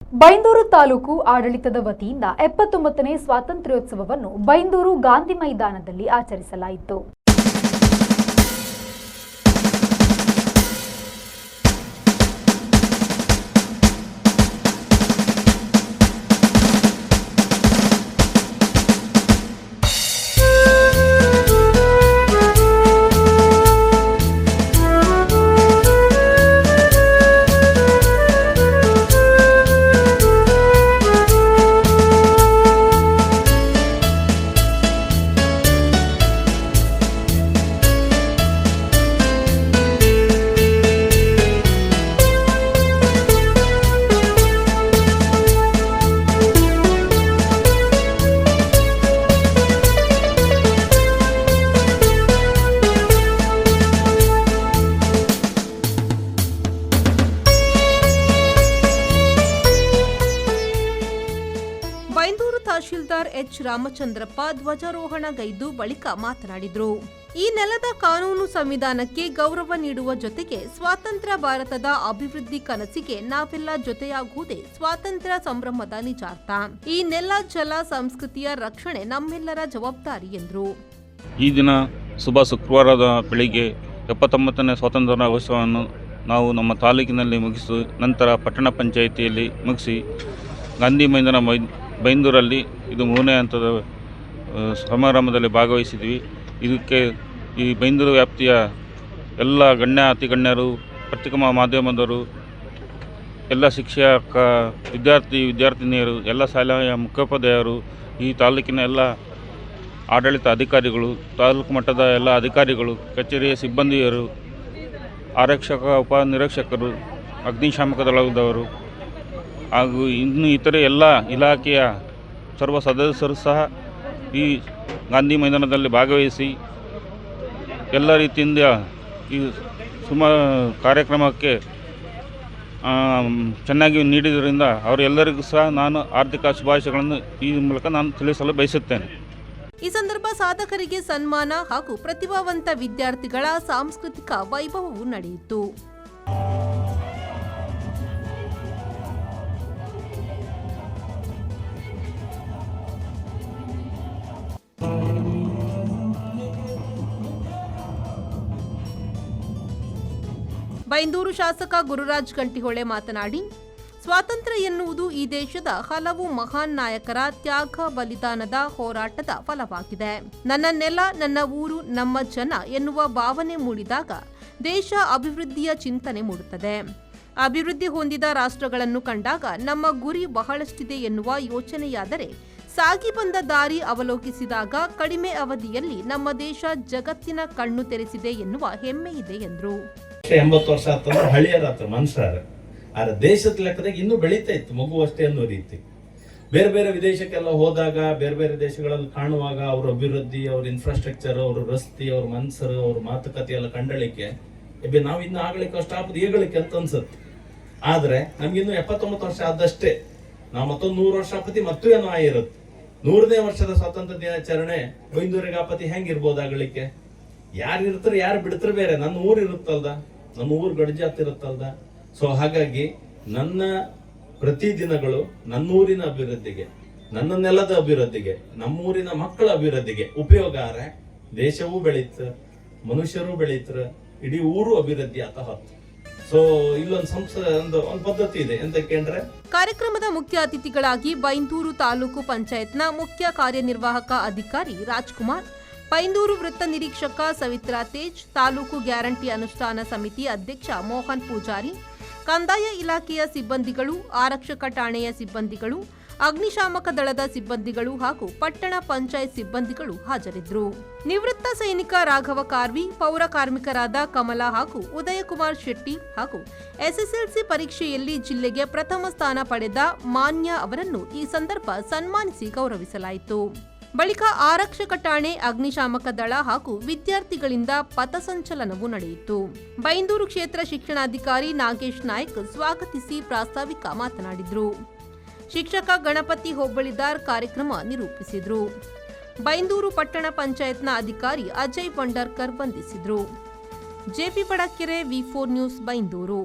ಬೈಂದೂರು ತಾಲೂಕು ಆಡಳಿತದ ವತಿಯಿಂದ 79ನೇ ಸ್ವಾತಂತ್ರ್ಯೋತ್ಸವವನ್ನು ಬೈಂದೂರು ಗಾಂಧಿ ಮೈದಾನದಲ್ಲಿ ಆಚರಿಸಲಾಯಿತು. ಬೈಂದೂರು ತಹಶೀಲ್ದಾರ್ ಎಚ್ ರಾಮಚಂದ್ರಪ್ಪ ಧ್ವಜಾರೋಹಣಗೈದು ಬಳಿಕ ಮಾತನಾಡಿದರು. ಈ ನೆಲದ ಕಾನೂನು ಸಂವಿಧಾನಕ್ಕೆ ಗೌರವ ನೀಡುವ ಜೊತೆಗೆ ಸ್ವಾತಂತ್ರ್ಯ ಭಾರತದ ಅಭಿವೃದ್ಧಿ ಕನಸಿಗೆ ನಾವೆಲ್ಲ ಜೊತೆಯಾಗುವುದೇ ಸ್ವಾತಂತ್ರ್ಯ ಸಂಭ್ರಮದ ನಿಜಾರ್ಥ. ಈ ನೆಲ ಜಲ ಸಂಸ್ಕೃತಿಯ ರಕ್ಷಣೆ ನಮ್ಮೆಲ್ಲರ ಜವಾಬ್ದಾರಿ ಎಂದರು. ಈ ದಿನ ಶುಕ್ರವಾರದ ಬೆಳಿಗ್ಗೆ 79ನೇ ಸ್ವಾತಂತ್ರ್ಯ ಉತ್ಸವವನ್ನು ನಾವು ನಮ್ಮ ತಾಲೂಕಿನಲ್ಲಿ ಮುಗಿಸಿ ನಂತರ ಪಟ್ಟಣ ಪಂಚಾಯಿತಿಯಲ್ಲಿ ಮುಗಿಸಿ ಗಾಂಧಿ ಮೈದಾನ ಬೈಂದೂರಲ್ಲಿ ಇದು 3ನೇ ಹಂತದ ಸಮಾರಂಭದಲ್ಲಿ ಭಾಗವಹಿಸಿದ್ವಿ. ಇದಕ್ಕೆ ಈ ಬೈಂದೂರು ವ್ಯಾಪ್ತಿಯ ಎಲ್ಲ ಗಣ್ಯ ಅತಿ ಗಣ್ಯರು, ಪತ್ರಿಕಾ ಮಾಧ್ಯಮದವರು, ಎಲ್ಲ ಶಿಕ್ಷಕ, ವಿದ್ಯಾರ್ಥಿನಿಯರು, ಎಲ್ಲ ಶಾಲೆಯ ಮುಖ್ಯೋಪಾಧ್ಯಾಯರು, ಈ ತಾಲೂಕಿನ ಎಲ್ಲ ಆಡಳಿತ ಅಧಿಕಾರಿಗಳು, ತಾಲೂಕು ಮಟ್ಟದ ಎಲ್ಲ ಅಧಿಕಾರಿಗಳು, ಕಚೇರಿಯ ಸಿಬ್ಬಂದಿಯರು, ಆರಕ್ಷಕ ಉಪನಿರೀಕ್ಷಕರು, ಅಗ್ನಿಶಾಮಕ ದಳದವರು ಹಾಗೂ ಇನ್ನು ಇತರೆ ಎಲ್ಲ ಇಲಾಖೆಯ ಸರ್ವ ಸದಸ್ಯರು ಸಹ ಈ ಗಾಂಧಿ ಮೈದಾನದಲ್ಲಿ ಭಾಗವಹಿಸಿ ಎಲ್ಲ ರೀತಿಯಿಂದ ಈ ಕಾರ್ಯಕ್ರಮಕ್ಕೆ ಚೆನ್ನಾಗಿ ನೀಡಿದ್ದರಿಂದ ಅವರೆಲ್ಲರಿಗೂ ಸಹ ನಾನು ಆರ್ಥಿಕ ಶುಭಾಶಯಗಳನ್ನು ಈ ಮೂಲಕ ನಾನು ತಿಳಿಸಲು ಬಯಸುತ್ತೇನೆ. ಈ ಸಂದರ್ಭ ಸಾಧಕರಿಗೆ ಸನ್ಮಾನ ಹಾಗೂ ಪ್ರತಿಭಾವಂತ ವಿದ್ಯಾರ್ಥಿಗಳ ಸಾಂಸ್ಕೃತಿಕ ವೈಭವವು ನಡೆಯಿತು. ಬೈಂದೂರು ಶಾಸಕ ಗುರುರಾಜ್ ಗಂಟಿಹೊಳೆ ಮಾತನಾಡಿ, ಸ್ವಾತಂತ್ರ್ಯ ಎನ್ನುವುದು ಈ ದೇಶದ ಹಲವು ಮಹಾನ್ ನಾಯಕರ ತ್ಯಾಗ ಬಲಿದಾನದ ಹೋರಾಟದ ಫಲವಾಗಿದೆ. ನನ್ನ ನೆಲ, ನನ್ನ ಊರು, ನಮ್ಮ ಜನ ಎನ್ನುವ ಭಾವನೆ ಮೂಡಿದಾಗ ದೇಶ ಅಭಿವೃದ್ಧಿಯ ಚಿಂತನೆ ಮೂಡುತ್ತದೆ. ಅಭಿವೃದ್ಧಿ ಹೊಂದಿದ ರಾಷ್ಟ್ರಗಳನ್ನು ಕಂಡಾಗ ನಮ್ಮ ಗುರಿ ಬಹಳಷ್ಟಿದೆ ಎನ್ನುವ ಯೋಚನೆಯಾದರೆ ಸಾಗಿ ಬಂದ ದಾರಿ ಅವಲೋಕಿಸಿದಾಗ ಕಡಿಮೆ ಅವಧಿಯಲ್ಲಿ ನಮ್ಮ ದೇಶ ಜಗತ್ತಿನ ಕಣ್ಣು ತೆರೆಸಿದೆ ಎನ್ನುವ ಹೆಮ್ಮೆ ಇದೆ ಎಂದರು. 80 ವರ್ಷ ಆತಂದ್ರೆ ಹಳಿಯರಾತ್ರ ಮನುಷ್ಯರ ಆದ್ರೆ ದೇಶದ ಲೆಕ್ಕದಾಗ ಇನ್ನೂ ಬೆಳೀತಾ ಇತ್ತು ಮಗು ಅಷ್ಟೇ ಅನ್ನೋ ರೀತಿ. ಬೇರೆ ಬೇರೆ ವಿದೇಶಕ್ಕೆಲ್ಲ ಹೋದಾಗ, ಬೇರೆ ಬೇರೆ ದೇಶಗಳಲ್ಲಿ ಕಾಣುವಾಗ ಅವ್ರ ಅಭಿವೃದ್ಧಿ, ಅವ್ರ ಇನ್ಫ್ರಾಸ್ಟ್ರಕ್ಚರ್, ಅವ್ರ ರಸ್ತೆ, ಅವ್ರ ಮನ್ಸರು, ಅವ್ರ ಮಾತುಕತೆ ಎಲ್ಲ ಕಂಡಳಿಕೆ ನಾವು ಇನ್ನು ಆಗ್ಲಿಕ್ಕೆ ಅಷ್ಟಾಪದ ಏಗಳಿಕೆ ಅಂತ ಅನ್ಸುತ್ತೆ. ಆದ್ರೆ ನಮ್ಗಿನ್ನು 79 ವರ್ಷ ಆದಷ್ಟೇ. ನಾವು ಮತ್ತೊಂದು 100 ವರ್ಷ ಆಪತಿ ಮತ್ತೂ ಏನೋ ಆಗಿರುತ್ತೆ. 100ನೇ ವರ್ಷದ ಸ್ವಾತಂತ್ರ್ಯ ದಿನಾಚರಣೆ ಬೈಂದೂರಿಗೆ ಆಪತಿ ಹೆಂಗಿರ್ಬೋದು ಆಗಲಿಕ್ಕೆ? ಯಾರು ಇರ್ತಾರೆ, ಯಾರು ಬಿಡ್ತಾರೆ ಬೇರೆ. ನನ್ನ ಊರು ಇರುತ್ತಲ್ದ, ನಮ್ಮ ಊರು ಗಡ್ಜಾತಿರುತ್ತಲ್ದ. ಸೊ ಹಾಗಾಗಿ ನನ್ನ ಪ್ರತಿದಿನಗಳು ನನ್ನೂರಿನ ಅಭಿವೃದ್ಧಿಗೆ, ನನ್ನ ನೆಲದ ಅಭಿವೃದ್ಧಿಗೆ, ನಮ್ಮೂರಿನ ಮಕ್ಕಳ ಅಭಿವೃದ್ಧಿಗೆ ಉಪಯೋಗ ಆರೆ ದೇಶವೂ ಬೆಳೀತ, ಮನುಷ್ಯರು ಬೆಳೀತರ, ಇಡೀ ಊರು ಅಭಿವೃದ್ಧಿ ಆತ ಹೊತ್ತು. ಸೊ ಇಲ್ಲೊಂದು ಒಂದು ಪದ್ಧತಿ ಇದೆ ಅಂತ ಕೇಂದ್ರೆ. ಕಾರ್ಯಕ್ರಮದ ಮುಖ್ಯ ಅತಿಥಿಗಳಾಗಿ ಬೈಂದೂರು ತಾಲೂಕು ಪಂಚಾಯತ್ನ ಮುಖ್ಯ ಕಾರ್ಯನಿರ್ವಾಹಕ ಅಧಿಕಾರಿ ರಾಜ್ಕುಮಾರ್, ಬೈಂದೂರು ವೃತ್ತ ನಿರೀಕ್ಷಕ ಸವಿತ್ರಾ ತೇಜ್, ತಾಲೂಕು ಗ್ಯಾರಂಟಿ ಅನುಷ್ಠಾನ ಸಮಿತಿ ಅಧ್ಯಕ್ಷ ಮೋಹನ್ ಪೂಜಾರಿ, ಕಂದಾಯ ಇಲಾಖೆಯ ಸಿಬ್ಬಂದಿಗಳು, ಆರಕ್ಷಕ ಠಾಣೆಯ ಸಿಬ್ಬಂದಿಗಳು, ಅಗ್ನಿಶಾಮಕ ದಳದ ಸಿಬ್ಬಂದಿಗಳು ಹಾಗೂ ಪಟ್ಟಣ ಪಂಚಾಯತ್ ಸಿಬ್ಬಂದಿಗಳು ಹಾಜರಿದ್ದರು. ನಿವೃತ್ತ ಸೈನಿಕ ರಾಘವ ಕಾರ್ವಿ, ಪೌರ ಕಾರ್ಮಿಕರಾದ ಕಮಲಾ ಹಾಗೂ ಉದಯಕುಮಾರ್ ಶೆಟ್ಟಿ ಹಾಗೂ ಎಸ್ಎಸ್ಎಲ್ಸಿ ಪರೀಕ್ಷೆಯಲ್ಲಿ ಜಿಲ್ಲೆಗೆ ಪ್ರಥಮ ಸ್ಥಾನ ಪಡೆದ ಮಾನ್ಯ ಅವರನ್ನು ಈ ಸಂದರ್ಭ ಸನ್ಮಾನಿಸಿ ಗೌರವಿಸಲಾಯಿತು. ಬಳಿಕ ಆರಕ್ಷಕ ಠಾಣೆ, ಅಗ್ನಿಶಾಮಕ ದಳ ಹಾಗೂ ವಿದ್ಯಾರ್ಥಿಗಳಿಂದ ಪಥಸಂಚಲನವು ನಡೆಯಿತು. ಬೈಂದೂರು ಕ್ಷೇತ್ರ ಶಿಕ್ಷಣಾಧಿಕಾರಿ ನಾಗೇಶ್ ನಾಯ್ಕ್ ಸ್ವಾಗತಿಸಿ ಪ್ರಾಸ್ತಾವಿಕ ಮಾತನಾಡಿದರು. ಶಿಕ್ಷಕ ಗಣಪತಿ ಹೋಬಳಿದಾರ್ ಕಾರ್ಯಕ್ರಮ ನಿರೂಪಿಸಿದರು. ಬೈಂದೂರು ಪಟ್ಟಣ ಪಂಚಾಯತ್ನ ಅಧಿಕಾರಿ ಅಜಯ್ ಬಂಡರ್ಕರ್ ವಂದಿಸಿದರು. ಜೆಪಿ ಬಡಕೆರೆ, ವಿ4 ನ್ಯೂಸ್, ಬೈಂದೂರು.